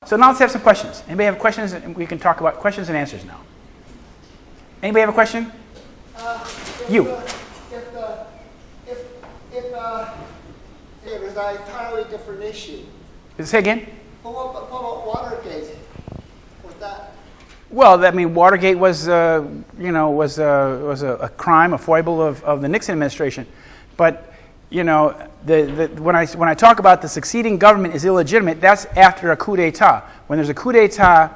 So now let's have some questions. Anybody have questions? We can talk about questions and answers now. Anybody have a question? You. It was an entirely different issue. Say again? What about Watergate? Was that? Well, I mean, Watergate was, a crime, a foible of the Nixon administration. But, when I talk about the succeeding government is illegitimate, that's after a coup d'état. When there's a coup d'état,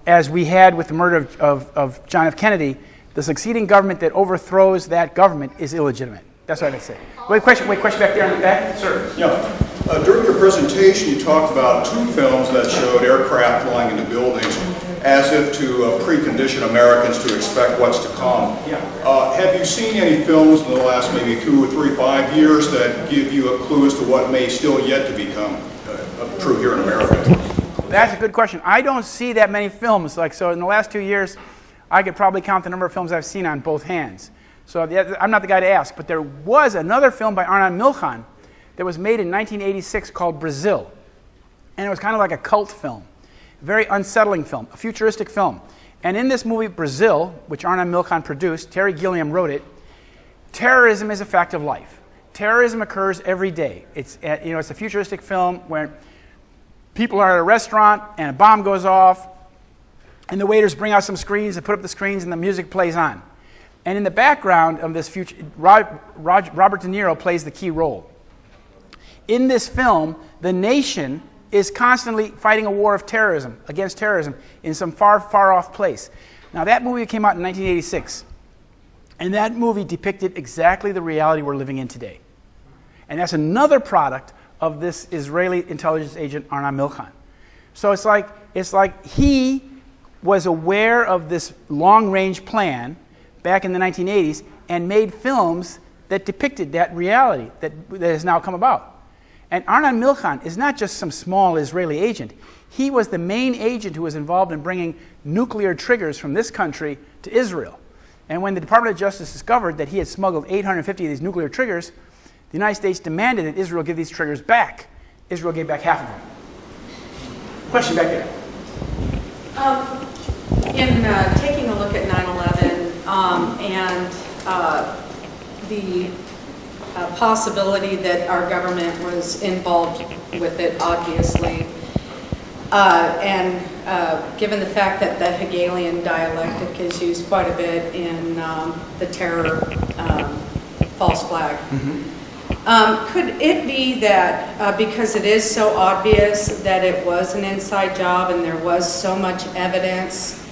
as we had with the murder of John F. Kennedy, the succeeding government that overthrows that government is illegitimate. That's what I say. Wait, question back there in the back, sir. Yeah. During your presentation, you talked about two films that showed aircraft flying into buildings as if to precondition Americans to expect what's to come. Yeah. Have you seen any films in the last maybe 2 or 3, 5 years that give you a clue as to what may still yet to become true here in America? That's a good question. I don't see that many films. So in the last 2 years, I could probably count the number of films I've seen on both hands. So I'm not the guy to ask, but there was another film by Arnon Milchan that was made in 1986 called Brazil. And it was kind of like a cult film, a very unsettling film, a futuristic film. And in this movie, Brazil, which Arnon Milchan produced, Terry Gilliam wrote it, terrorism is a fact of life. Terrorism occurs every day. It's a futuristic film where people are at a restaurant and a bomb goes off, and the waiters bring out some screens and put up the screens and the music plays on. And in the background of this future, Robert De Niro plays the key role. In this film, the nation is constantly fighting a war of terrorism, against terrorism, in some far, far off place. Now, that movie came out in 1986. And that movie depicted exactly the reality we're living in today. And that's another product of this Israeli intelligence agent, Arnon Milchan. So it's like he was aware of this long-range plan back in the 1980s and made films that depicted that reality that has now come about. And Arnon Milchan is not just some small Israeli agent. He was the main agent who was involved in bringing nuclear triggers from this country to Israel. And when the Department of Justice discovered that he had smuggled 850 of these nuclear triggers, the United States demanded that Israel give these triggers back. Israel gave back half of them. Question back there. In taking a look at 9/11 and the possibility that our government was involved with it, obviously, and given the fact that the Hegelian dialectic is used quite a bit in the terror false flag, could it be that because it is so obvious that it was an inside job and there was so much evidence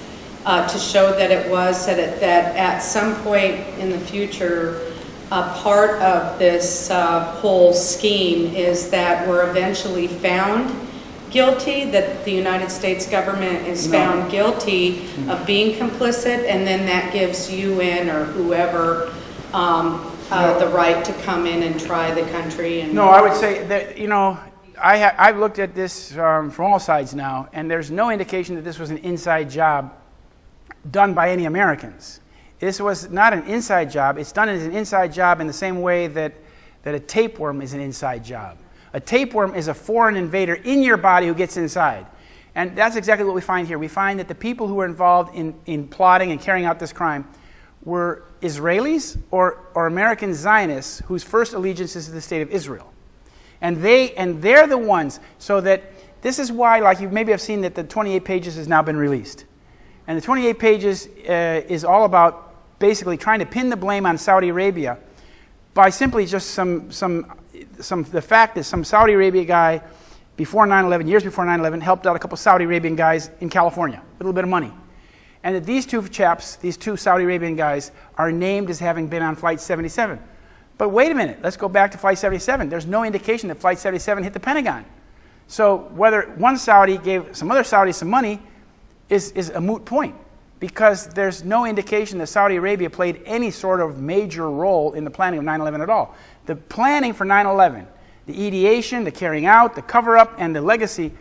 to show that it was, that at some point in the future, part of this whole scheme is that we're eventually found guilty, that the United States government is found guilty of being complicit, and then that gives UN or whoever the right to come in and try the country? And no, I would say that, I've looked at this from all sides now, and there's no indication that this was an inside job done by any Americans. This was not an inside job. It's done as an inside job in the same way that a tapeworm is an inside job. A tapeworm is a foreign invader in your body who gets inside. And that's exactly what we find here. We find that the people who were involved in plotting and carrying out this crime were Israelis or American Zionists whose first allegiance is to the state of Israel. And they're the ones, so that this is why, like you maybe have seen, that the 28 pages has now been released. And the 28 pages is all about basically trying to pin the blame on Saudi Arabia by simply just the fact that some Saudi Arabia guy before 9/11, years before 9/11, helped out a couple Saudi Arabian guys in California, a little bit of money. And that these two chaps, these two Saudi Arabian guys, are named as having been on Flight 77. But wait a minute, let's go back to Flight 77. There's no indication that Flight 77 hit the Pentagon. So whether one Saudi gave some other Saudis some money is a moot point, because there's no indication that Saudi Arabia played any sort of major role in the planning of 9/11 at all. The planning for 9/11, the ideation, the carrying out, the cover-up, and the legacy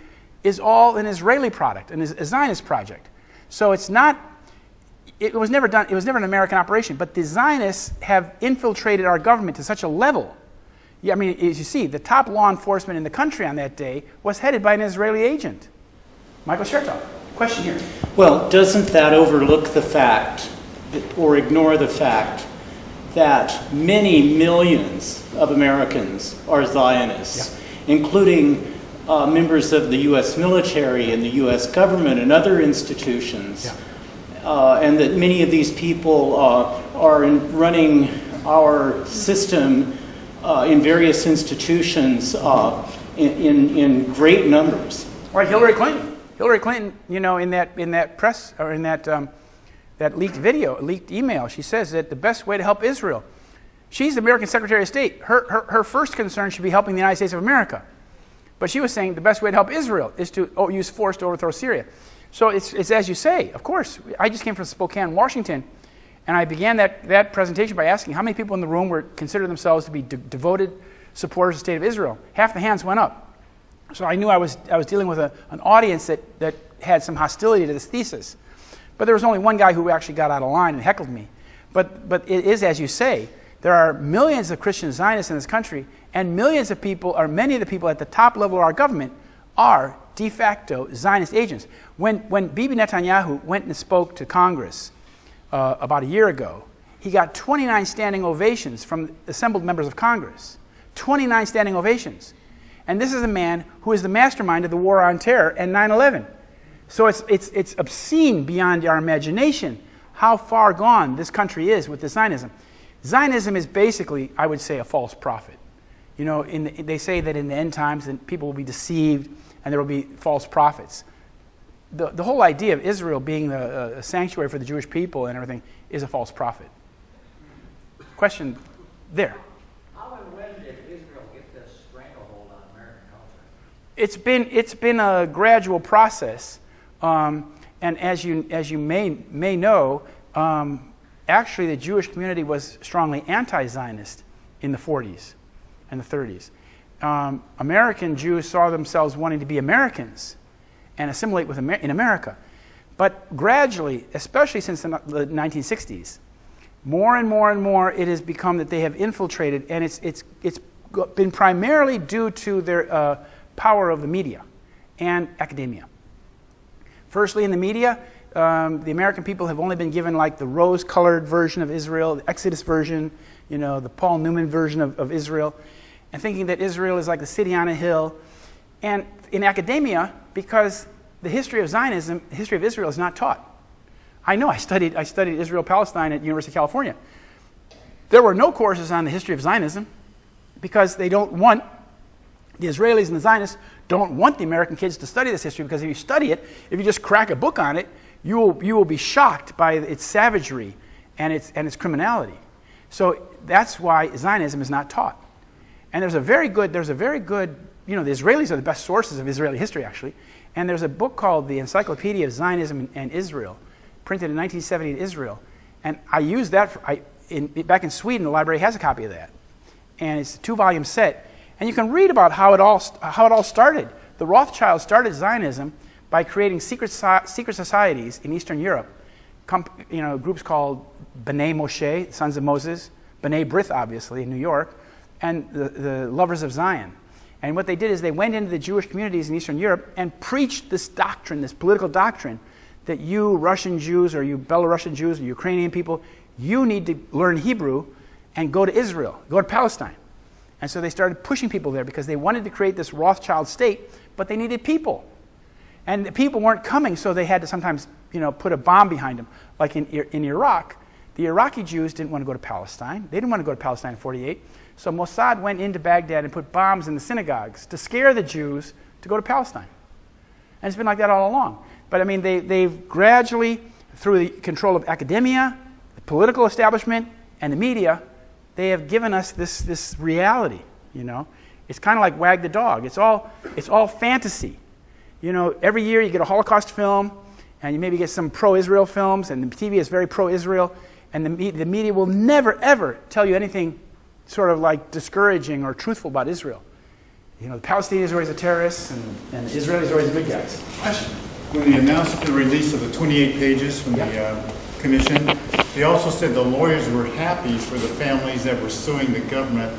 is all an Israeli product, a Zionist project. So it was never done, it was never an American operation, but the Zionists have infiltrated our government to such a level. I mean, as you see, the top law enforcement in the country on that day was headed by an Israeli agent. Michael Shertoff, question here. Well, doesn't that overlook the fact, or ignore the fact, that many millions of Americans are Zionists, including members of the U.S. military and the U.S. government and other institutions, and that many of these people are running our system in various institutions in great numbers. Like Hillary Clinton. Hillary Clinton, you know, in that press, or in that leaked video, leaked email, she says that the best way to help Israel, she's the American Secretary of State. Her first concern should be helping the United States of America. But she was saying the best way to help Israel is to use force to overthrow Syria. So it's as you say, of course. I just came from Spokane, Washington, and I began that presentation by asking how many people in the room consider themselves to be devoted supporters of the State of Israel. Half the hands went up. So I knew I was dealing with an audience that had some hostility to this thesis. But there was only one guy who actually got out of line and heckled me. But it is as you say. There are millions of Christian Zionists in this country, and millions of people, or many of the people at the top level of our government, are de facto Zionist agents. When Bibi Netanyahu went and spoke to Congress about a year ago, he got 29 standing ovations from assembled members of Congress. 29 standing ovations. And this is a man who is the mastermind of the war on terror and 9/11. So it's obscene beyond our imagination how far gone this country is with this Zionism. Zionism is basically, I would say, a false prophet. You know, they say that in the end times that people will be deceived and there will be false prophets. The whole idea of Israel being a sanctuary for the Jewish people and everything is a false prophet. Question there. How and when did Israel get this stranglehold on American culture? It's been a gradual process, and as you may know, actually the Jewish community was strongly anti-Zionist in the 40s and the 30s. American Jews saw themselves wanting to be Americans and assimilate in America. But gradually, especially since the 1960s, more and more and more it has become that they have infiltrated, and it's been primarily due to their power of the media and academia. Firstly, in the media, the American people have only been given like the rose-colored version of Israel, the Exodus version, you know, the Paul Newman version of Israel, and thinking that Israel is like the city on a hill. And in academia, because the history of Zionism, the history of Israel is not taught. I know, I studied Israel-Palestine at University of California. There were no courses on the history of Zionism because they don't want, the Israelis and the Zionists don't want the American kids to study this history, because if you study it, if you just crack a book on it, you will be shocked by its savagery and its criminality. So that's why Zionism is not taught. And there's a very good, you know, the Israelis are the best sources of Israeli history, actually. And there's a book called The Encyclopedia of Zionism and Israel, printed in 1970 in Israel. And I used that, back in Sweden, the library has a copy of that. And it's a 2-volume set. And you can read about how it all started. The Rothschilds started Zionism by creating secret societies in Eastern Europe. You know, groups called B'nai Moshe, Sons of Moses, B'nai B'rith, obviously, in New York, and the Lovers of Zion. And what they did is they went into the Jewish communities in Eastern Europe and preached this doctrine, this political doctrine, that you Russian Jews or you Belarusian Jews or Ukrainian people, you need to learn Hebrew and go to Israel, go to Palestine. And so they started pushing people there because they wanted to create this Rothschild state, but they needed people. And the people weren't coming, so they had to sometimes, you know, put a bomb behind them. Like in Iraq, the Iraqi Jews didn't want to go to Palestine. They didn't want to go to Palestine in 1948. So Mossad went into Baghdad and put bombs in the synagogues to scare the Jews to go to Palestine. And it's been like that all along. But I mean, they've gradually, through the control of academia, the political establishment, and the media, they have given us this reality, you know. It's kind of like Wag the Dog. It's all fantasy. You know, every year you get a Holocaust film, and you maybe get some pro-Israel films, and the TV is very pro-Israel, and the media will never, ever tell you anything sort of like discouraging or truthful about Israel. You know, the Palestinians are always the terrorists, and the Israelis are always the good guys. Question? When they announced the release of the 28 pages from the commission, they also said the lawyers were happy for the families that were suing the government.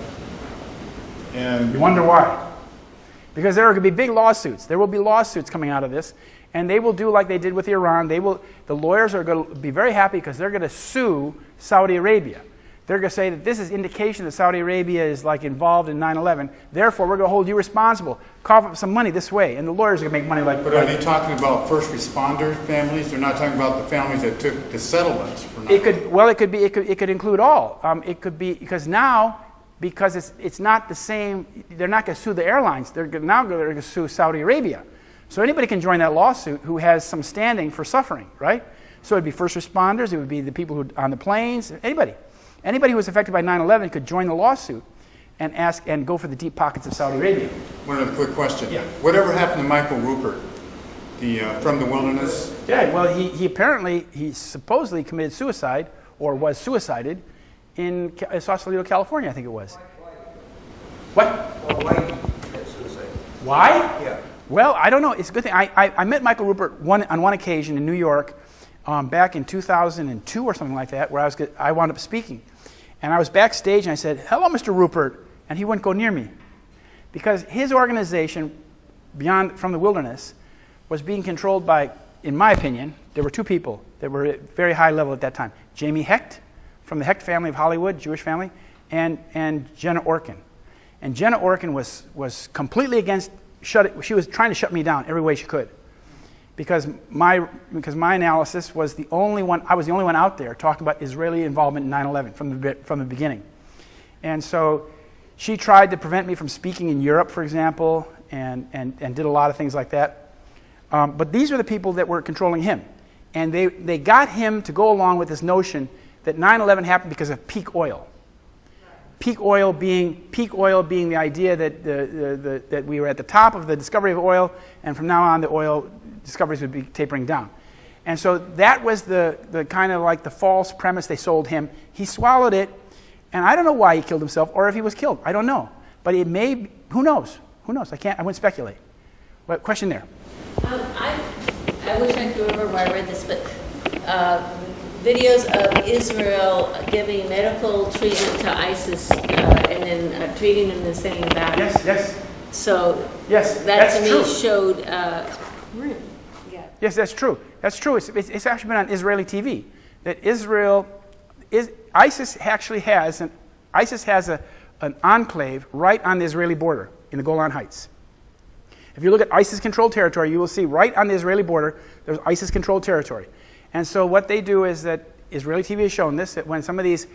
And you wonder why? Because there are going to be big lawsuits. There will be lawsuits coming out of this. and they will do like they did with Iran. The lawyers are going to be very happy because they're going to sue Saudi Arabia. They're going to say that this is indication that Saudi Arabia is like involved in 9/11. Therefore, we're going to hold you responsible. Cough up some money this way, and the lawyers are going to make money like. But are they talking about first responder families? They're not talking about the families that took the settlements from. It could. Well, it could be. It could include all. It could be because now, because it's not the same. They're not going to sue the airlines. They're now going to sue Saudi Arabia. So anybody can join that lawsuit who has some standing for suffering, right? So it'd be first responders. It would be the people who on the planes. Anybody who was affected by 9/11 could join the lawsuit and ask and go for the deep pockets of Saudi Arabia. One other quick question. Yeah. Whatever happened to Michael Rupert, from the wilderness? Yeah, well, he supposedly committed suicide or was suicided in Sausalito, California, I think it was. What? Well, why did he commit suicide? Why? Yeah. Well, I don't know. It's a good thing. I met Michael Rupert on one occasion in New York back in 2002 or something like that, where I wound up speaking. And I was backstage and I said, "Hello, Mr. Rupert," and he wouldn't go near me because his organization, from the Wilderness, was being controlled by, in my opinion, there were two people that were at very high level at that time. Jamie Hecht, from the Hecht family of Hollywood, Jewish family, and Jenna Orkin. And Jenna Orkin was completely against, she was trying to shut me down every way she could. Because my analysis was I was the only one out there talking about Israeli involvement in 9/11 from the beginning. And so she tried to prevent me from speaking in Europe, for example, and did a lot of things like that. But these were the people that were controlling him. And they got him to go along with this notion that 9/11 happened because of peak oil. Peak oil being the idea that we were at the top of the discovery of oil, and from now on the oil discoveries would be tapering down. And so that was the kind of like the false premise they sold him. He swallowed it, and I don't know why he killed himself or if he was killed. I don't know. But it may, who knows? Who knows? I wouldn't speculate. What question there? I wish I could remember where I read this, but videos of Israel giving medical treatment to ISIS and then treating them and sending them back. Yes. So yes, that that's to me true. showed. Yes, that's true. That's true. It's actually been on Israeli TV that ISIS actually has an enclave right on the Israeli border in the Golan Heights. If you look at ISIS-controlled territory, you will see right on the Israeli border there's ISIS-controlled territory. And so what they do is that Israeli TV has shown this, that when some of these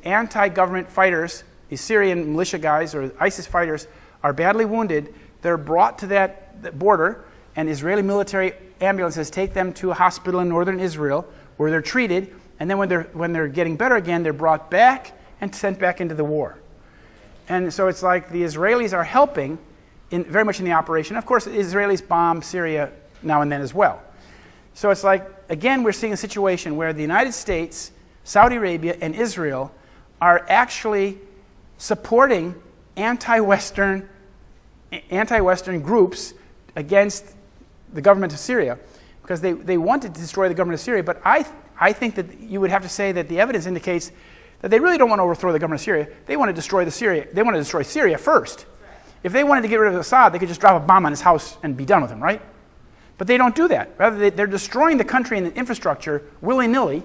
anti-government fighters, these Syrian militia guys or ISIS fighters, are badly wounded, they're brought to that border, and Israeli military ambulances take them to a hospital in northern Israel where they're treated, and then when they're getting better again, they're brought back and sent back into the war. And so it's like the Israelis are helping very much in the operation. Of course, the Israelis bomb Syria now and then as well. So it's like, again, we're seeing a situation where the United States, Saudi Arabia, and Israel are actually supporting anti-Western groups against the government of Syria because they wanted to destroy the government of Syria. But I think that you would have to say that the evidence indicates that they really don't want to overthrow the government of Syria. They want to destroy They want to destroy Syria first. If they wanted to get rid of Assad, they could just drop a bomb on his house and be done with him, right? But they don't do that. Rather, they're destroying the country and the infrastructure willy-nilly,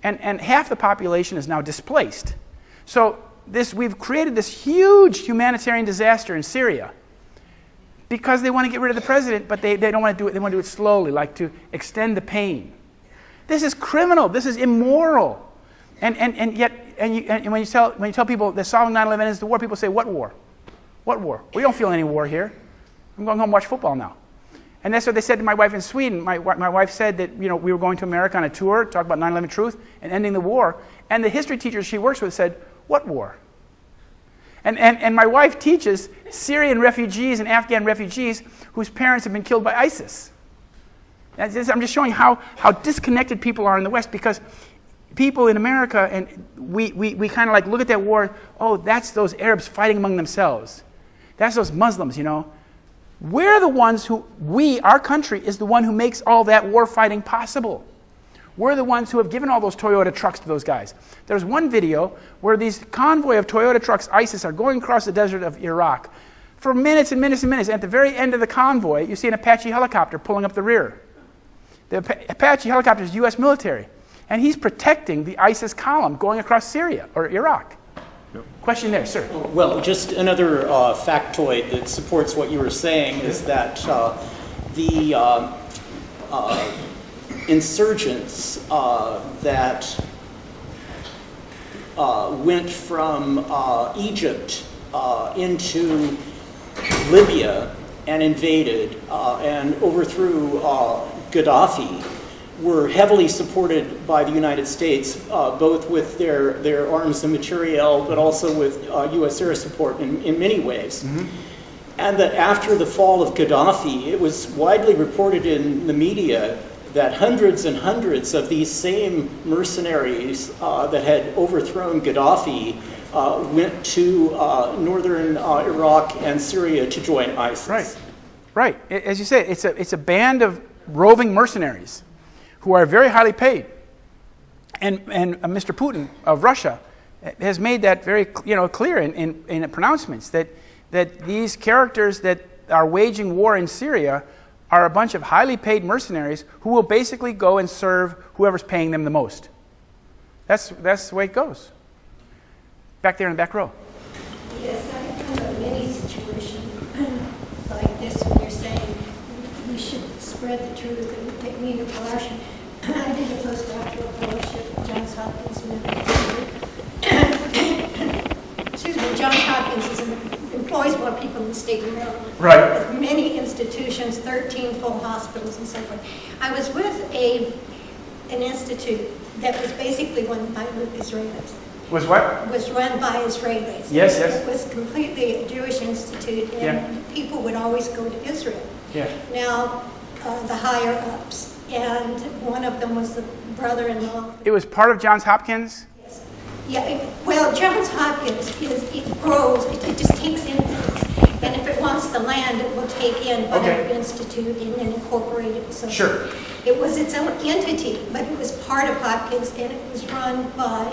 and half the population is now displaced. So we've created this huge humanitarian disaster in Syria because they want to get rid of the president, but they don't want to do it. They want to do it slowly, like to extend the pain. This is criminal. This is immoral. And when you tell people that solving 9/11 is the war, people say, "What war? What war? We don't feel any war here. I'm going home and watch football now." And that's what they said to my wife in Sweden. My wife said that we were going to America on a tour, talk about 9/11 truth and ending the war. And the history teachers she works with said, "What war?" And my wife teaches Syrian refugees and Afghan refugees whose parents have been killed by ISIS. I'm just showing how disconnected people are in the West, because people in America, and we kind of like look at that war, oh, that's those Arabs fighting among themselves. That's those Muslims, We're the ones our country is the one who makes all that war fighting possible. We're the ones who have given all those Toyota trucks to those guys. There's one video where these convoy of Toyota trucks, ISIS, are going across the desert of Iraq, for minutes and minutes and minutes. At the very end of the convoy, you see an Apache helicopter pulling up the rear. The Apache helicopter is U.S. military, and he's protecting the ISIS column going across Syria or Iraq. Question there, sir. Well, just another factoid that supports what you were saying is that the insurgents that went from Egypt into Libya and invaded and overthrew Gaddafi were heavily supported by the United States, both with their arms and materiel, but also with U.S. air support in many ways. Mm-hmm. And that after the fall of Gaddafi, it was widely reported in the media that hundreds and hundreds of these same mercenaries that had overthrown Gaddafi went to northern Iraq and Syria to join ISIS. Right. As you say, it's a band of roving mercenaries who are very highly paid. And Mr. Putin of Russia has made that very clear in pronouncements that these characters that are waging war in Syria are a bunch of highly paid mercenaries who will basically go and serve whoever's paying them the most. That's the way it goes. Back there in the back row. Yes, I have a mini situation like this when you're saying we should spread the truth and take me to Colossian. I did a postdoctoral fellowship at Johns Hopkins Excuse me, Johns Hopkins employs more people in the state of Maryland. Right. With many institutions, 13 full hospitals and so forth. I was with an institute that was basically run by Israelis. Was what? Was run by Israelis. Yes. It was completely a Jewish institute, and people would always go to Israel. Yeah. Now, the higher ups, and one of them was the brother-in-law. It was part of Johns Hopkins? Yes. Yeah, well, Johns Hopkins, it grows, it just takes in things. And if it wants the land, it will take in whatever institute and then incorporate it. So sure. It was its own entity, but it was part of Hopkins, and it was run by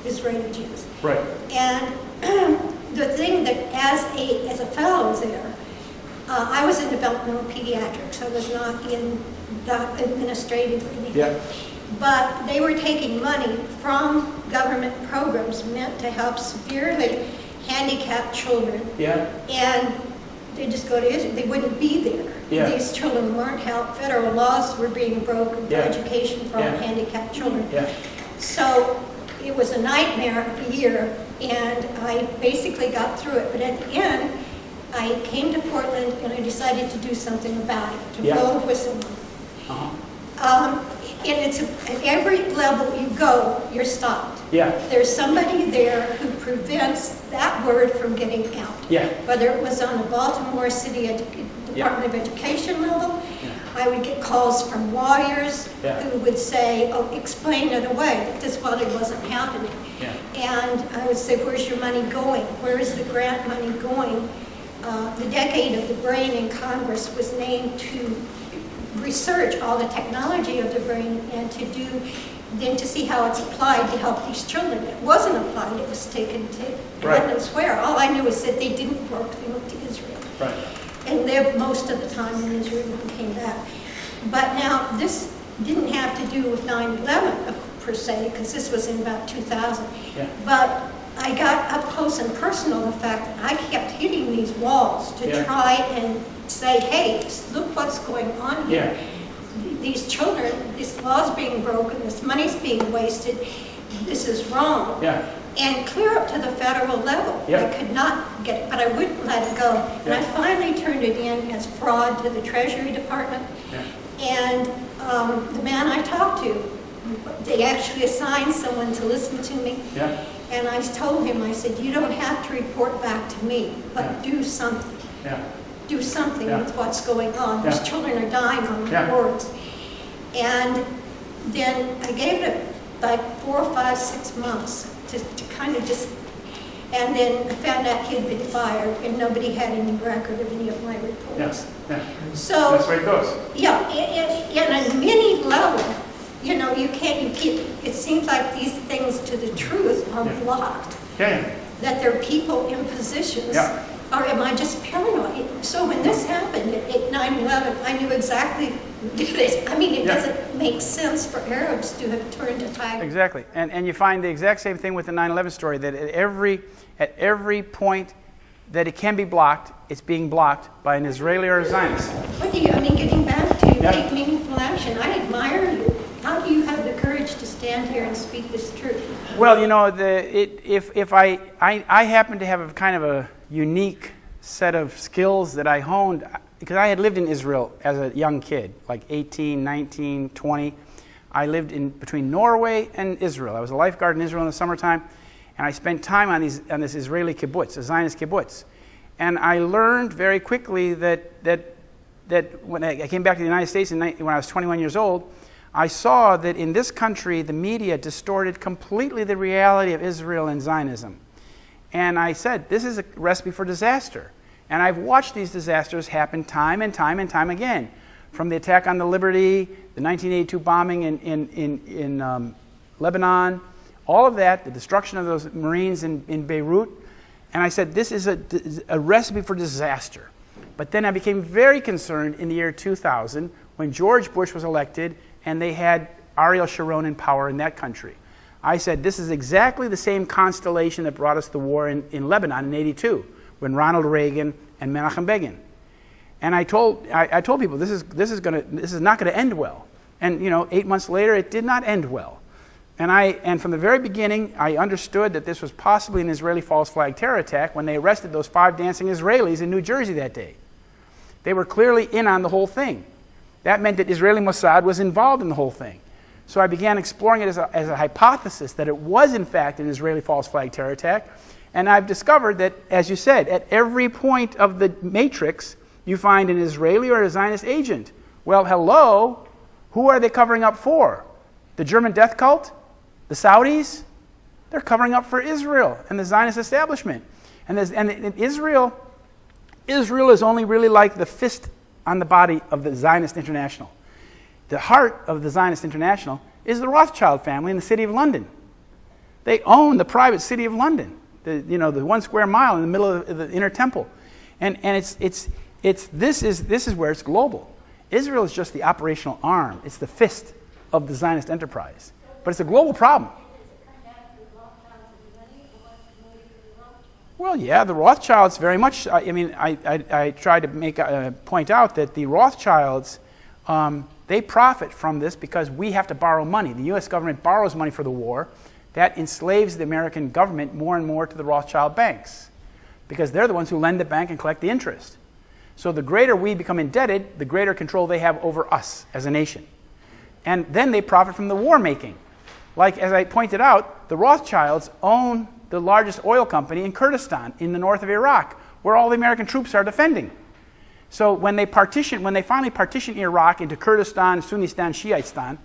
Israeli Jews. Right. And the thing that as a fellow there, I was in developmental pediatrics. I was not in administrative or anything. Yeah. But they were taking money from government programs meant to help severely handicapped children. Yeah. And they just go to Israel. They wouldn't be there. Yeah. These children weren't helped. Federal laws were being broken for education for handicapped children. Yeah. So it was a nightmare of a year, and I basically got through it. But at the end, I came to Portland, and I decided to do something about it, to blow the whistle. And it's at every level you go, you're stopped. Yeah. There's somebody there who prevents that word from getting out. Yeah. Whether it was on the Baltimore City Department of Education level, I would get calls from lawyers who would say, oh, explain it away, that this probably wasn't happening. Yeah. And I would say, where's your money going? Where is the grant money going? The Decade of the Brain in Congress was named to research all the technology of the brain and to see how it's applied to help these children. It wasn't applied, it was taken to goodness where. All I knew is that they didn't work, they went to Israel. Right. And lived most of the time in Israel and came back. But now, this didn't have to do with 9/11 per se, because this was in about 2000. Yeah. But I got up close and personal the fact that I kept hitting these walls to try and say, hey, look what's going on here. These children, this law's being broken, this money's being wasted, this is wrong. Yeah. And clear up to the federal level. I could not get it, but I wouldn't let it go. And I finally turned it in as fraud to the Treasury Department. And the man I talked to, they actually assigned someone to listen to me. And I told him, I said, you don't have to report back to me, but do something. Do something with what's going on. These children are dying on the wards. And then I gave it like 4 or 5, 6 months to kind of just, and then I found out he'd been fired and nobody had any record of any of my reports. So that's where it goes. And on many level, you can't, it seems like these things to the truth are blocked. That there are people in positions Or am I just paranoid? So when this happened at 9/11, I knew exactly who did it. I mean, it doesn't make sense for Arabs to have turned a tide. Exactly. And you find the exact same thing with the 9/11 story, that at every point that it can be blocked, it's being blocked by an Israeli or a Zionist. What do you, I mean, getting back to take meaningful action, I admire you. How do you have the courage to stand here and speak this truth? Well, you know, if I happen to have a kind of a unique set of skills that I honed, because I had lived in Israel as a young kid, like 18, 19, 20. I lived in between Norway and Israel. I was a lifeguard in Israel in the summertime, and I spent time on this Israeli kibbutz, a Zionist kibbutz. And I learned very quickly that when I came back to the United States when I was 21 years old, I saw that in this country the media distorted completely the reality of Israel and Zionism. And I said, this is a recipe for disaster. And I've watched these disasters happen time and time and time again. From the attack on the Liberty, the 1982 bombing in Lebanon, all of that, the destruction of those Marines in Beirut. And I said, this is a recipe for disaster. But then I became very concerned in the year 2000 when George Bush was elected and they had Ariel Sharon in power in that country. I said, this is exactly the same constellation that brought us the war in Lebanon in '82, when Ronald Reagan and Menachem Begin. And I told people, this is not going to end well. And 8 months later, it did not end well. And from the very beginning, I understood that this was possibly an Israeli false flag terror attack when they arrested those 5 dancing Israelis in New Jersey that day. They were clearly in on the whole thing. That meant that Israeli Mossad was involved in the whole thing. So I began exploring it as a hypothesis that it was, in fact, an Israeli false flag terror attack. And I've discovered that, as you said, at every point of the matrix, you find an Israeli or a Zionist agent. Well, hello, who are they covering up for? The German death cult? The Saudis? They're covering up for Israel and the Zionist establishment. And Israel is only really like the fist on the body of the Zionist International. The heart of the Zionist International is the Rothschild family in the city of London. They own the private city of London, the 1 square mile in the middle of the inner temple. And this is where it's global. Israel is just the operational arm. It's the fist of the Zionist enterprise. But it's a global problem. Well, yeah, the Rothschilds very much. I tried to point out that the Rothschilds, they profit from this because we have to borrow money. The U.S. government borrows money for the war. That enslaves the American government more and more to the Rothschild banks because they're the ones who lend the bank and collect the interest. So the greater we become indebted, the greater control they have over us as a nation. And then they profit from the war making. Like, as I pointed out, the Rothschilds own the largest oil company in Kurdistan in the north of Iraq, where all the American troops are defending. So when they finally partition Iraq into Kurdistan, Sunnistan, Shiistan,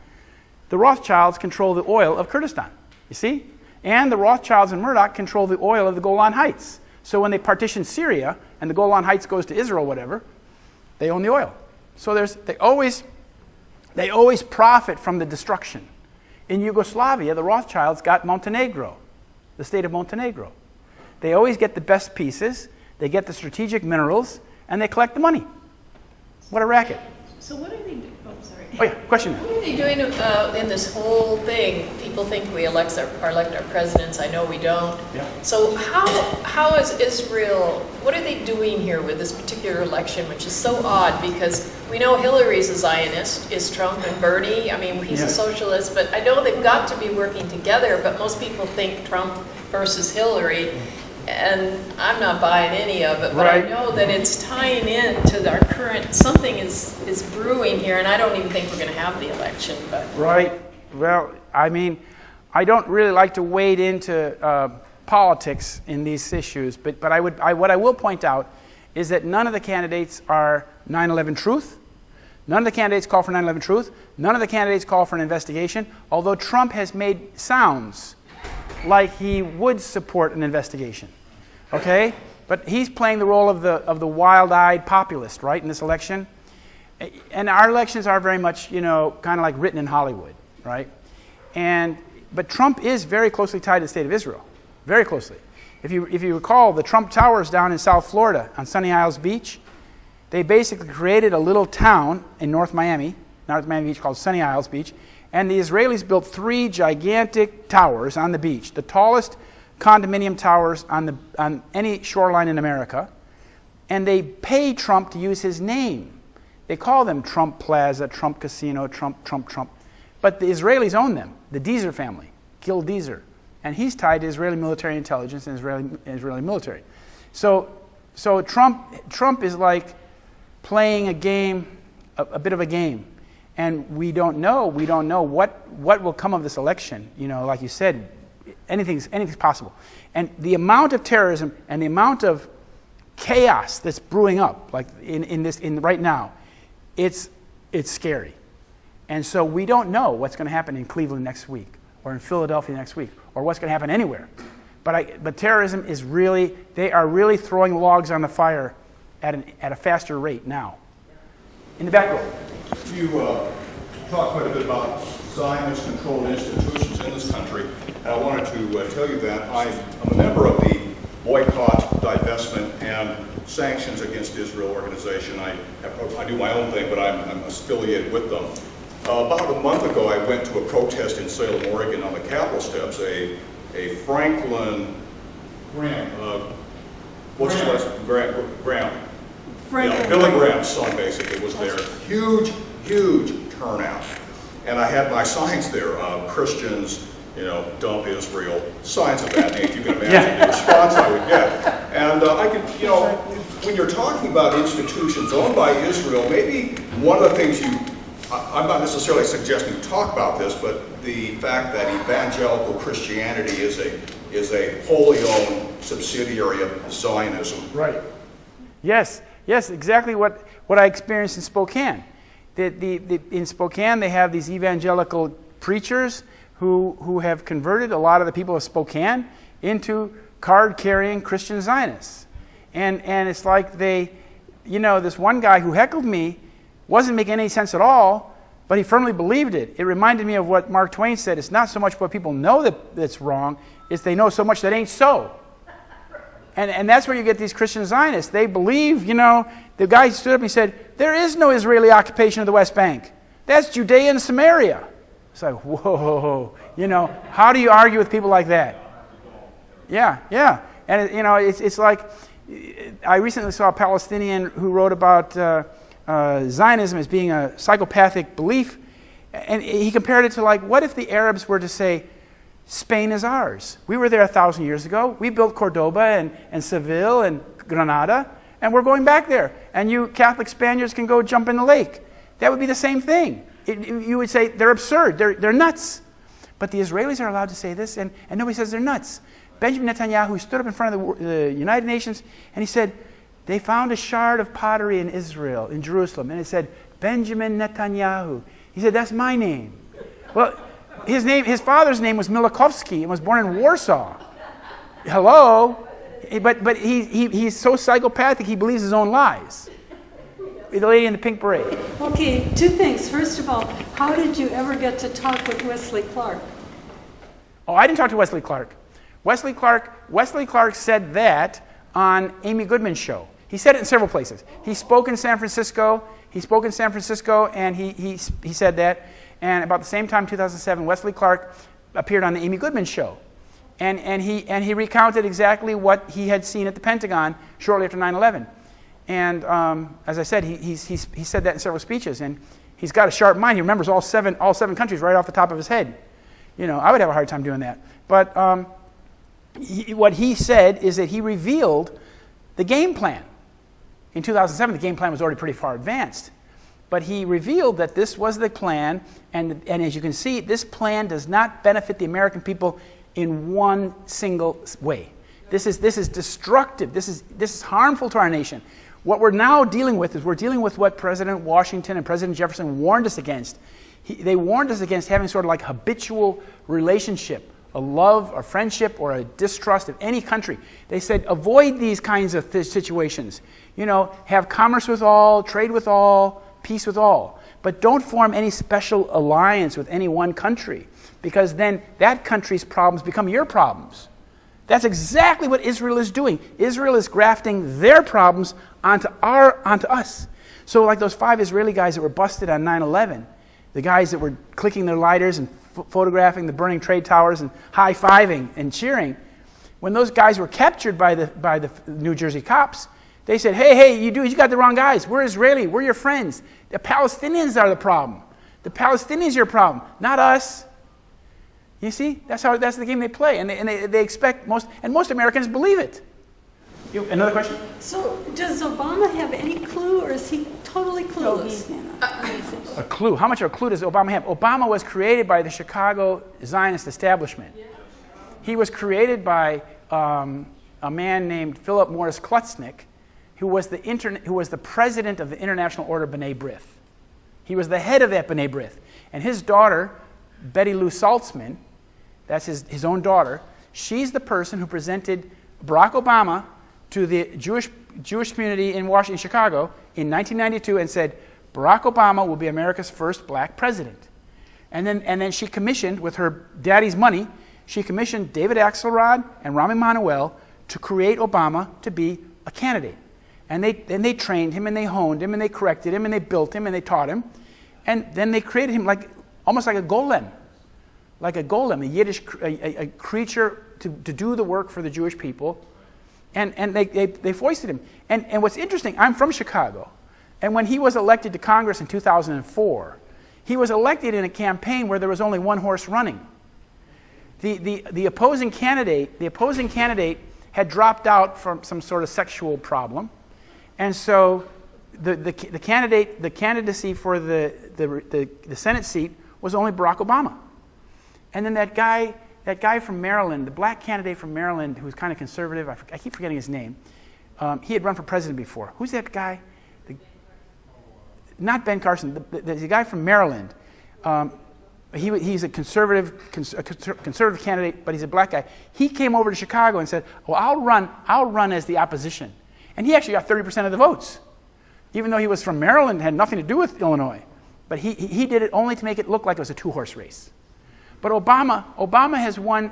the Rothschilds control the oil of Kurdistan, you see? And the Rothschilds and Murdoch control the oil of the Golan Heights. So when they partition Syria and the Golan Heights goes to Israel, whatever, they own the oil. So they always profit from the destruction. In Yugoslavia, the Rothschilds got Montenegro, the state of Montenegro. They always get the best pieces, they get the strategic minerals, and they collect the money. What a racket. So what are they doing? Oh, sorry. Oh yeah, question. What are they doing in this whole thing? People think we elect our presidents. I know we don't. Yeah. So how is Israel, what are they doing here with this particular election, which is so odd because we know Hillary's a Zionist, is Trump and Bernie. I mean, he's a socialist, but I know they've got to be working together, but most people think Trump versus Hillary. And I'm not buying any of it, but I know that it's tying in to our current, something is brewing here, and I don't even think we're going to have the election. But Right. Well, I mean, I don't really like to wade into politics in these issues, but what I will point out is that none of the candidates are 9/11 truth. None of the candidates call for 9/11 truth. None of the candidates call for an investigation, although Trump has made sounds like he would support an investigation, okay? But he's playing the role of the wild-eyed populist, right, in this election. And our elections are very much, kind of like written in Hollywood, right? But Trump is very closely tied to the state of Israel, very closely. If you recall, the Trump Towers down in South Florida on Sunny Isles Beach, they basically created a little town in North Miami Beach called Sunny Isles Beach, and the Israelis built 3 gigantic towers on the beach, the tallest condominium towers on any shoreline in America, and they pay Trump to use his name. They call them Trump Plaza, Trump Casino, Trump. But the Israelis own them, the Deezer family, Gil Deezer. And he's tied to Israeli military intelligence and Israeli military. So Trump is like playing a game, a bit of a game. And we don't know what will come of this election. You know, like you said, anything's possible. And the amount of terrorism and the amount of chaos that's brewing up, like in right now, it's scary. And so we don't know what's going to happen in Cleveland next week, or in Philadelphia next week, or what's going to happen anywhere. But terrorism is really, they are really throwing logs on the fire at a faster rate now. In the back row. You talk quite a bit about Zionist-controlled institutions in this country, and I wanted to tell you that I'm a member of the Boycott, Divestment, and Sanctions Against Israel organization. I do my own thing, but I'm affiliated with them. About a month ago, I went to a protest in Salem, Oregon on the Capitol steps. A Franklin Graham, what's the last? Graham. Yeah, Billy Graham's son basically was there. Huge turnout. And I had my signs there, Christians, dump Israel, signs of that nature. You can imagine the response I would get. And I could, when you're talking about institutions owned by Israel, maybe one of the things I'm not necessarily suggesting you talk about this, but the fact that evangelical Christianity is a wholly owned subsidiary of Zionism. Right. Yes, exactly what I experienced in Spokane. In Spokane, they have these evangelical preachers who have converted a lot of the people of Spokane into card-carrying Christian Zionists. And it's like this one guy who heckled me wasn't making any sense at all, but he firmly believed it. It reminded me of what Mark Twain said. It's not so much what people know that's wrong, it's they know so much that ain't so. And that's where you get these Christian Zionists. They believe, the guy stood up and he said, there is no Israeli occupation of the West Bank. That's Judea and Samaria. It's like, whoa, how do you argue with people like that? Yeah. And, it's like, I recently saw a Palestinian who wrote about Zionism as being a psychopathic belief. And he compared it to, like, what if the Arabs were to say, Spain is ours. We were there 1,000 years ago. We built Cordoba and Seville and Granada, and we're going back there. And you Catholic Spaniards can go jump in the lake. That would be the same thing. You would say they're absurd. They're nuts. But the Israelis are allowed to say this, and nobody says they're nuts. Benjamin Netanyahu stood up in front of the United Nations, and he said, they found a shard of pottery in Israel, in Jerusalem, and it said, Benjamin Netanyahu. He said, that's my name. Well, his father's name was Milakovsky and was born in Warsaw. Hello? But he's so psychopathic he believes his own lies. The lady in the pink beret. Okay, 2 things. First of all, how did you ever get to talk with Wesley Clark? Oh, I didn't talk to Wesley Clark. Wesley Clark said that on Amy Goodman's show. He said it in several places. He spoke in San Francisco, and he said that. And about the same time, 2007, Wesley Clark appeared on the Amy Goodman show. And he recounted exactly what he had seen at the Pentagon shortly after 9/11. And as I said, he said that in several speeches. And he's got a sharp mind. He remembers all seven countries right off the top of his head. I would have a hard time doing that. But what he said is that he revealed the game plan. In 2007, the game plan was already pretty far advanced. But he revealed that this was the plan, and as you can see, this plan does not benefit the American people in one single way. This is destructive. This is harmful to our nation. What we're now dealing with is what President Washington and President Jefferson warned us against. They warned us against having sort of like habitual relationship, a love, a friendship, or a distrust of any country. They said avoid these kinds of situations. Have commerce with all, trade with all, peace with all. But don't form any special alliance with any one country, because then that country's problems become your problems. That's exactly what Israel is doing. Israel is grafting their problems onto us. So like those 5 Israeli guys that were busted on 9/11, the guys that were clicking their lighters and photographing the burning trade towers and high-fiving and cheering, when those guys were captured by the New Jersey cops, they said, hey, you got the wrong guys. We're Israeli. We're your friends. The Palestinians are the problem. The Palestinians are your problem, not us. You see? That's the game they play. And they expect most Americans believe it. Another question? So does Obama have any clue, or is he totally clueless? A clue. How much of a clue does Obama have? Obama was created by the Chicago Zionist establishment. He was created by a man named Philip Morris Klutznick, who was the president of the International Order B'nai B'rith. He was the head of that B'nai B'rith. And his daughter, Betty Lou Saltzman, that's his own daughter, she's the person who presented Barack Obama to the Jewish community in Chicago in 1992 and said, Barack Obama will be America's first black president. And then she commissioned, with her daddy's money, she commissioned David Axelrod and Rahm Emanuel to create Obama to be a candidate. And they trained him, and they honed him, and they corrected him, and they built him, and they taught him. And then they created him almost like a golem, a Yiddish a creature to do the work for the Jewish people. And they foisted him. And what's interesting, I'm from Chicago, and when he was elected to Congress in 2004, he was elected in a campaign where there was only one horse running. The opposing candidate had dropped out from some sort of sexual problem, and so the candidacy for the Senate seat was only Barack Obama. And then that guy from Maryland, the black candidate from Maryland who was kind of conservative, I keep forgetting his name. He had run for president before. Who's that guy? Not Ben Carson. The guy from Maryland. He's a conservative candidate, but he's a black guy. He came over to Chicago and said, "Well, I'll run as the opposition," and he actually got 30% of the votes, even though he was from Maryland and had nothing to do with Illinois. But he did it only to make it look like it was a 2-horse race. But Obama has won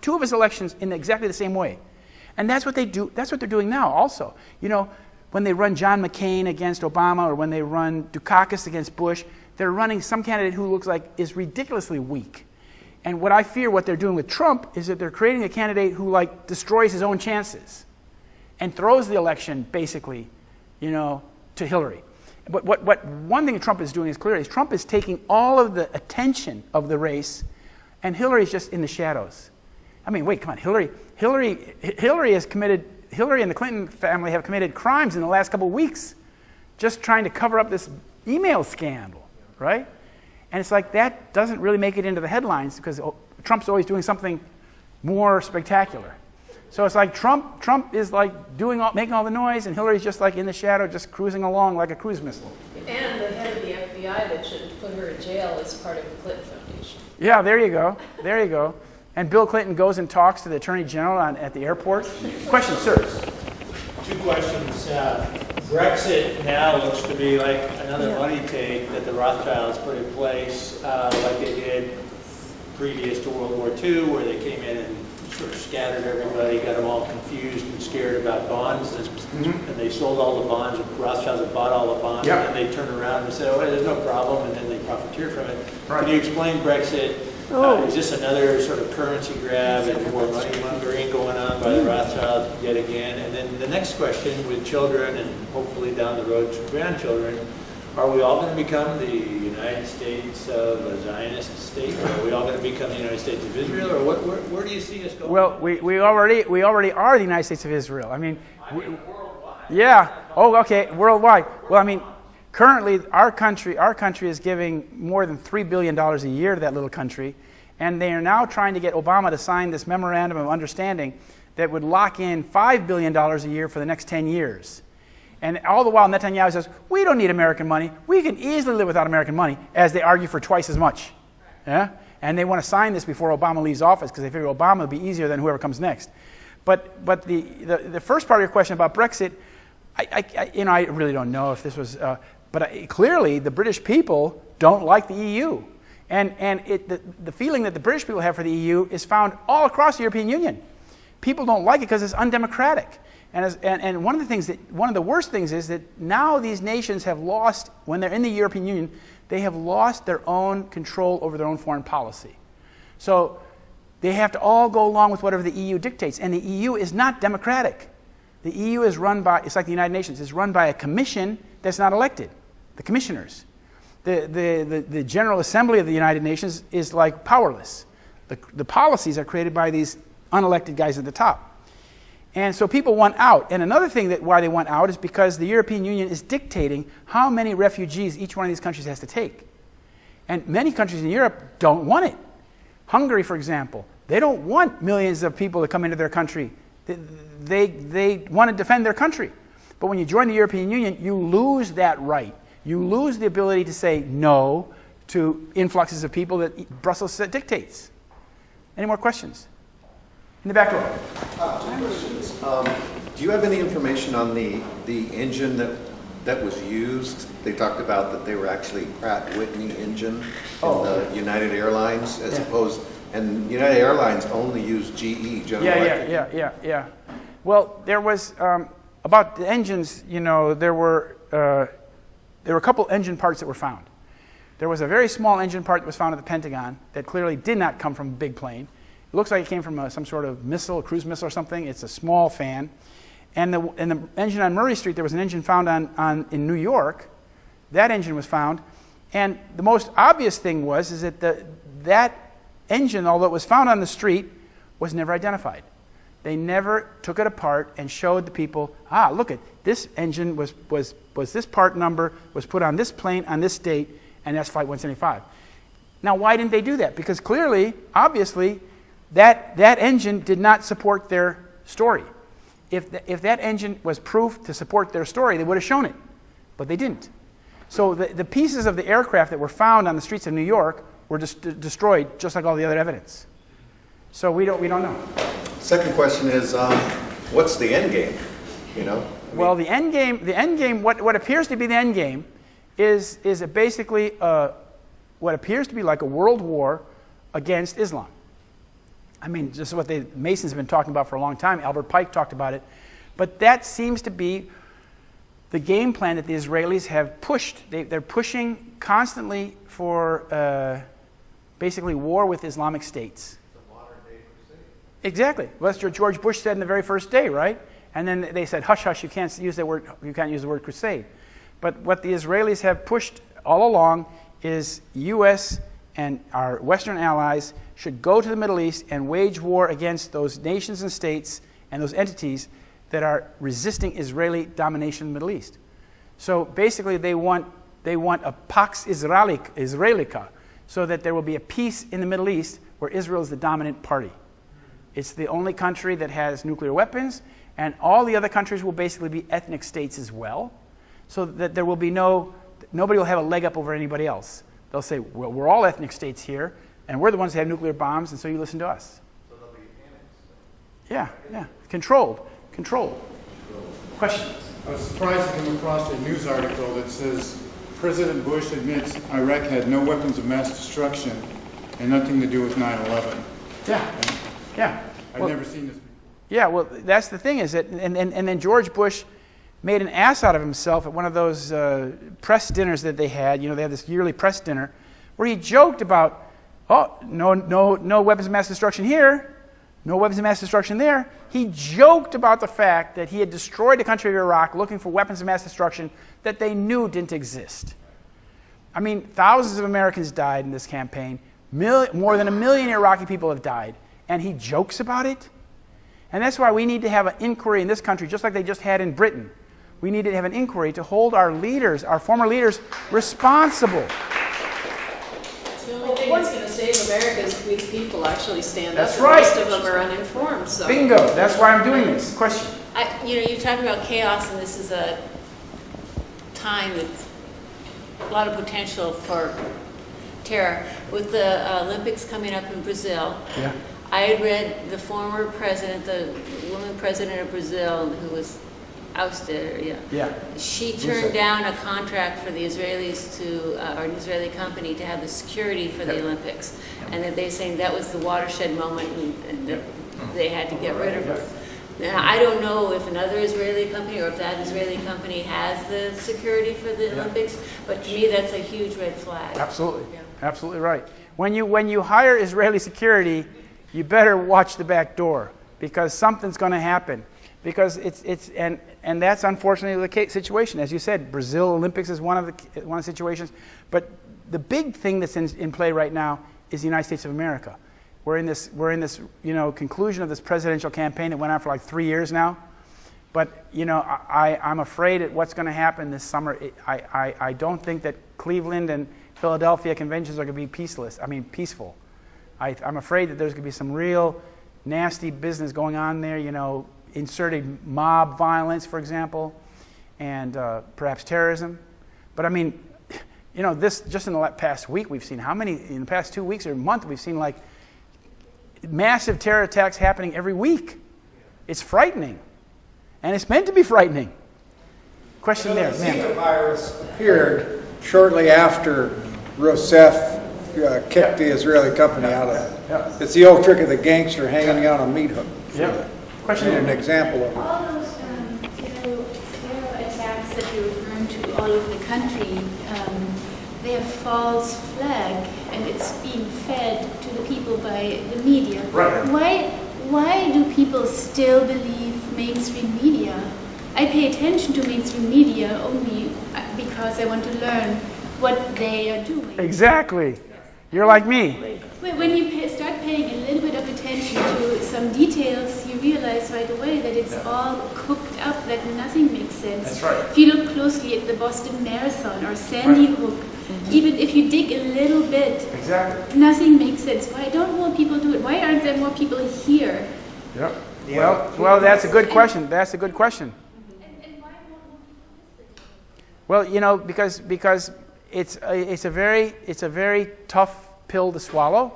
2 of his elections in exactly the same way, and that's what they do. That's what they're doing now. Also, when they run John McCain against Obama, or when they run Dukakis against Bush, they're running some candidate who looks like is ridiculously weak. And what I fear what they're doing with Trump is that they're creating a candidate who destroys his own chances and throws the election basically, to Hillary. But what one thing Trump is doing is clear is Trump is taking all of the attention of the race, and Hillary's just in the shadows. I mean, wait, come on, Hillary and the Clinton family have committed crimes in the last couple of weeks, just trying to cover up this email scandal, right? And it's like that doesn't really make it into the headlines because Trump's always doing something more spectacular. So it's like Trump is making all the noise, and Hillary's just in the shadow, just cruising along like a cruise missile. And the head of the FBI that should put her in jail is part of the Clinton Foundation. Yeah, there you go. And Bill Clinton goes and talks to the Attorney General at the airport. Question, sir. 2 questions. Brexit now looks to be like another money take that the Rothschilds put in place, like they did previous to World War II, where they came in and sort of scattered everybody, got them all confused and scared about bonds, and they sold all the bonds. Rothschilds had bought all the bonds, and then they turned around and said, "Oh, there's no problem," and then they profiteer from it. Right. Can you explain Brexit? Is this another sort of currency grab and more money laundering going on by the Rothschilds yet again? And then the next question, with children and hopefully down the road grandchildren, are we all going to become the United States of a Zionist state? Or are we all going to become the United States of Israel? Or where do you see us going? Well, we already are the United States of Israel. I mean worldwide. Yeah. Oh, okay. Worldwide. Well, I mean, currently our country is giving more than $3 billion a year to that little country, and they are now trying to get Obama to sign this memorandum of understanding that would lock in $5 billion a year for the next 10 years. And all the while, Netanyahu says, we don't need American money. We can easily live without American money, as they argue for twice as much. Yeah? And they want to sign this before Obama leaves office because they figure Obama will be easier than whoever comes next. But the first part of your question about Brexit, I really don't know if this was... But clearly, the British people don't like the EU. And the feeling that the British people have for the EU is found all across the European Union. People don't like it because it's undemocratic. And one of the worst things is that now these nations have lost, when they're in the European Union, they have lost their own control over their own foreign policy. So they have to all go along with whatever the EU dictates. And the EU is not democratic. The EU is run by, it's like the United Nations, it's run by a commission that's not elected, the commissioners. The General Assembly of the United Nations is like powerless. The policies are created by these unelected guys at the top. And so people want out. And another thing why they want out is because the European Union is dictating how many refugees each one of these countries has to take. And many countries in Europe don't want it. Hungary, for example, they don't want millions of people to come into their country. They want to defend their country. But when you join the European Union, you lose that right. You lose the ability to say no to influxes of people that Brussels dictates. Any more questions? In the back row. Two questions. Do you have any information on the engine that was used? They talked about that they were actually Pratt Whitney engine in the United Airlines as opposed, and United Airlines only used GE, General Electric. Yeah. Well, there was, about the engines, you know, there were a couple engine parts that were found. There was a very small engine part that was found at the Pentagon that clearly did not come from a big plane. It looks like it came from some sort of missile, a cruise missile or something. It's a small fan. And the engine on Murray Street, there was an engine found in New York. That engine was found. And the most obvious thing is that that engine, although it was found on the street, was never identified. They never took it apart and showed the people, look at this engine was this part number, was put on this plane on this date, and that's Flight 175. Now, why didn't they do that? Because clearly, obviously, that engine did not support their story. If that engine was proof to support their story, they would have shown it, but they didn't. So the pieces of the aircraft that were found on the streets of New York were destroyed, just like all the other evidence. So we don't know. Second question is, what's the end game? You know. Well, the end game. What appears to be the end game is basically what appears to be like a world war against Islam. I mean, just what the Masons have been talking about for a long time. Albert Pike talked about it. But that seems to be the game plan that the Israelis have pushed. They're pushing constantly for basically war with Islamic states. The modern-day crusade. Exactly. Well, that's what George Bush said in the very first day, right? And then they said, hush, hush, you can't use that word. You can't use the word crusade. But what the Israelis have pushed all along is U.S. and our Western allies should go to the Middle East and wage war against those nations and states and those entities that are resisting Israeli domination in the Middle East. So basically they want a Pax Israelica, so that there will be a peace in the Middle East where Israel is the dominant party. It's the only country that has nuclear weapons, and all the other countries will basically be ethnic states as well, so that there will be nobody will have a leg up over anybody else. They'll say, well, we're all ethnic states here, and we're the ones that have nuclear bombs, and so you listen to us. So they'll be annexed. Yeah. Controlled. Questions? I was surprised to come across a news article that says President Bush admits Iraq had no weapons of mass destruction and nothing to do with 9/11. Yeah. I've never seen this before. Yeah, well, that's the thing is that, and then George Bush made an ass out of himself at one of those press dinners that they had. You know, they had this yearly press dinner where he joked about, no weapons of mass destruction here, no weapons of mass destruction there. He joked about the fact that he had destroyed the country of Iraq looking for weapons of mass destruction that they knew didn't exist. I mean, thousands of Americans died in this campaign. More than 1 million Iraqi people have died. And he jokes about it? And that's why we need to have an inquiry in this country, just like they just had in Britain. We need to have an inquiry to hold our leaders, our former leaders, responsible. The only thing that's going to save America is if we people actually stand up. That's right. Most of them are uninformed. So. Bingo. That's why I'm doing this. Question. You're talking about chaos, and this is a time with a lot of potential for terror. With the Olympics coming up in Brazil, I had read the former president, the woman president of Brazil, who was ousted, Yeah. she turned down a contract for the Israelis to, or an Israeli company to have the security for the Olympics. And that they're saying that was the watershed moment and that they had to get rid of her. Now, I don't know if another Israeli company or if that Israeli company has the security for the Olympics, but to me that's a huge red flag. Absolutely. Absolutely right. When you hire Israeli security, you better watch the back door, because something's going to happen. Because and that's unfortunately the situation. As you said, Brazil Olympics is one of the situations. But the big thing that's in play right now is the United States of America. We're in this conclusion of this presidential campaign that went on for like 3 years now. But I'm afraid at what's going to happen this summer. I don't think that Cleveland and Philadelphia conventions are going to be peaceful. I'm afraid that there's going to be some real nasty business going on there, inserting mob violence, for example, and perhaps terrorism. But I mean, this just in the past week we've seen in the past 2 weeks or a month we've seen like massive terror attacks happening every week. It's frightening, and it's meant to be frightening. Question there, the ma'am. Zika virus appeared shortly after Rousseff kicked the Israeli company out of it. It's the old trick of the gangster hanging on a meat hook. Question there. An example of it. All those terror attacks that you're referring to all over the country, they're false flag, and it's being fed to the people by the media. Right. Why do people still believe mainstream media? I pay attention to mainstream media only because I want to learn what they are doing. Exactly. You're like me. When you start paying a little bit of attention to some details, you realize right away that it's all cooked up, that nothing makes sense. That's right. If you look closely at the Boston Marathon or Sandy Hook, even if you dig a little bit, nothing makes sense. Why don't more people do it? Why aren't there more people here? Yep. Well, that's a good question. That's a good question. And why won't more people listen? Well, because it's a very tough pill to swallow.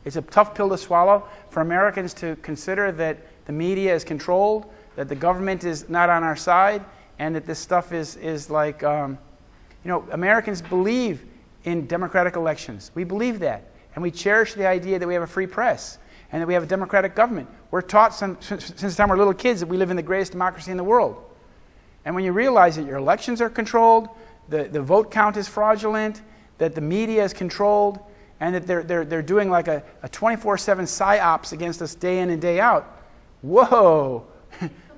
It's a tough pill to swallow for Americans to consider that the media is controlled, that the government is not on our side, and that this stuff is like, Americans believe in democratic elections. We believe that, and we cherish the idea that we have a free press and that we have a democratic government. We're taught since the time we're little kids that we live in the greatest democracy in the world. And when you realize that your elections are controlled, the vote count is fraudulent, that the media is controlled, and that they're doing like a 24/7 psyops against us day in and day out. Whoa,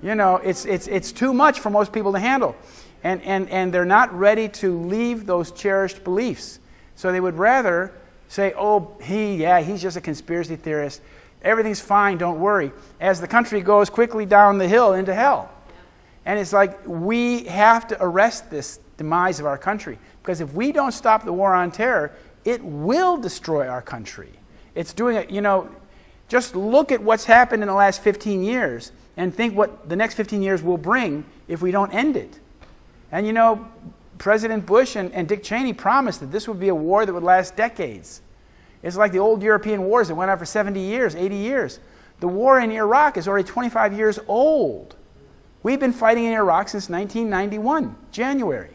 it's too much for most people to handle, and they're not ready to leave those cherished beliefs. So they would rather say, "Oh, he's just a conspiracy theorist. Everything's fine, don't worry." As the country goes quickly down the hill into hell, and it's like we have to arrest this demise of our country, because if we don't stop the war on terror, it will destroy our country. It's doing it, just look at what's happened in the last 15 years and think what the next 15 years will bring if we don't end it. And President Bush and Dick Cheney promised that this would be a war that would last decades. It's like the old European wars that went on for 70 years, 80 years. The war in Iraq is already 25 years old. We've been fighting in Iraq since 1991, January.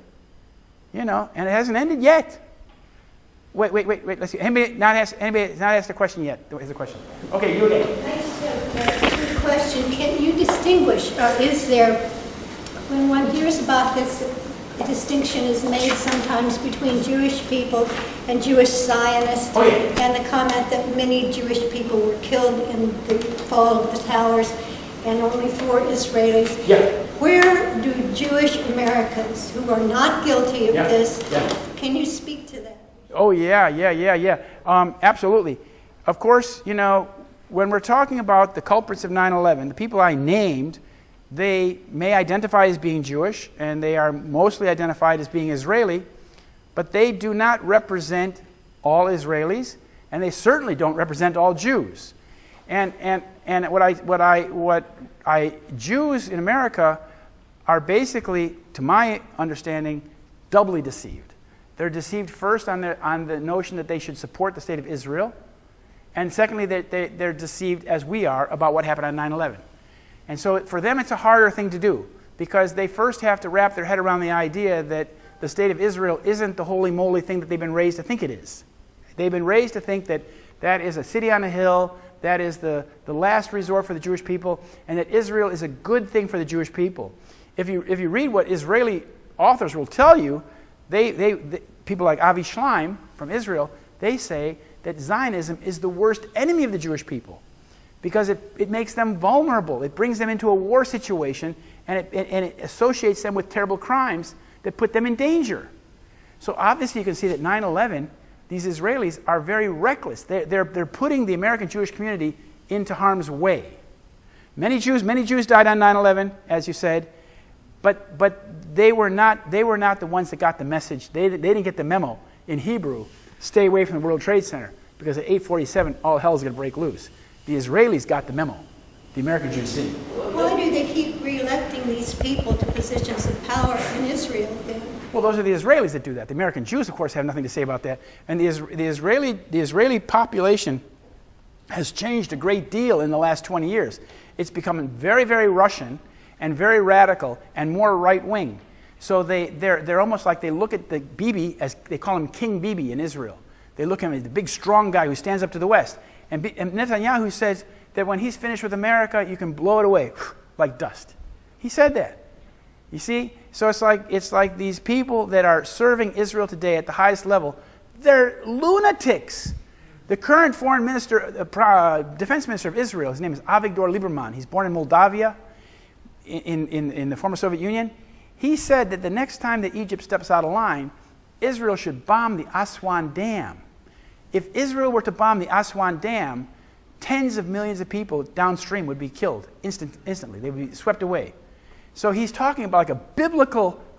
And it hasn't ended yet. Wait. Let's see. Anybody not asked the question yet? Is the question? Okay, you again. I just have a quick question. Can you distinguish, or is there, when one hears about this, a distinction is made sometimes between Jewish people and Jewish Zionists, and the comment that many Jewish people were killed in the fall of the towers and only 4 Israelis. Where do Jewish Americans who are not guilty of this, can you speak to that? Oh, yeah. Absolutely. Of course, when we're talking about the culprits of 9/11, the people I named, they may identify as being Jewish, and they are mostly identified as being Israeli, but they do not represent all Israelis, and they certainly don't represent all Jews. And Jews in America are basically, to my understanding, doubly deceived. They're deceived first on the notion that they should support the state of Israel, and secondly, they're deceived, as we are, about what happened on 9/11. And so for them, it's a harder thing to do. because they first have to wrap their head around the idea that the state of Israel isn't the holy moly thing that they've been raised to think it is. They've been raised to think that that is a city on a hill, that is the last resort for the Jewish people, and that Israel is a good thing for the Jewish people. If you read what Israeli authors will tell you, people like Avi Schleim from Israel, they say that Zionism is the worst enemy of the Jewish people because it makes them vulnerable. It brings them into a war situation, and it associates them with terrible crimes that put them in danger. So obviously you can see that 9/11, these Israelis are very reckless. They're putting the American Jewish community into harm's way. Many Jews died on 9/11, as you said, but they were not the ones that got the message. They didn't get the memo in Hebrew, stay away from the World Trade Center, because at 8:47 all hell's going to break loose. The Israelis got the memo. The American Jews didn't. Why do they keep re-electing these people to positions of power in Israel then? Well, those are the Israelis that do that. The American Jews, of course, have nothing to say about that. And the Israeli population has changed a great deal in the last 20 years. It's becoming very, very Russian and very radical and more right-wing. So they're almost like they look at the Bibi as, they call him King Bibi in Israel. They look at him as the big, strong guy who stands up to the West. And Netanyahu says that when he's finished with America, you can blow it away like dust. He said that. You see? So it's like these people that are serving Israel today at the highest level, they're lunatics. The current foreign minister, defense minister of Israel, his name is Avigdor Lieberman. He's born in Moldavia, in the former Soviet Union. He said that the next time that Egypt steps out of line, Israel should bomb the Aswan Dam. If Israel were to bomb the Aswan Dam, tens of millions of people downstream would be killed instantly. They would be swept away. So he's talking about like a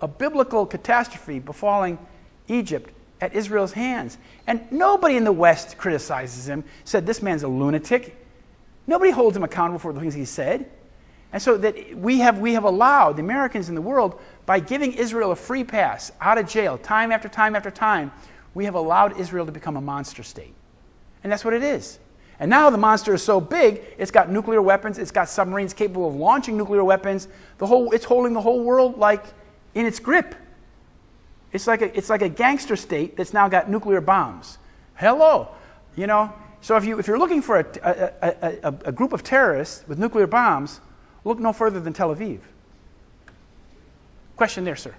biblical catastrophe befalling Egypt at Israel's hands. And nobody in the West criticizes him, said this man's a lunatic. Nobody holds him accountable for the things he said. And so that we have allowed the Americans in the world, by giving Israel a free pass out of jail time after time after time, we have allowed Israel to become a monster state. And that's what it is. And now the monster is so big, it's got nuclear weapons, it's got submarines capable of launching nuclear weapons. It's holding the whole world like in its grip. It's like a gangster state that's now got nuclear bombs. Hello, you know. So if you're looking for a group of terrorists with nuclear bombs, look no further than Tel Aviv. Question there, sir.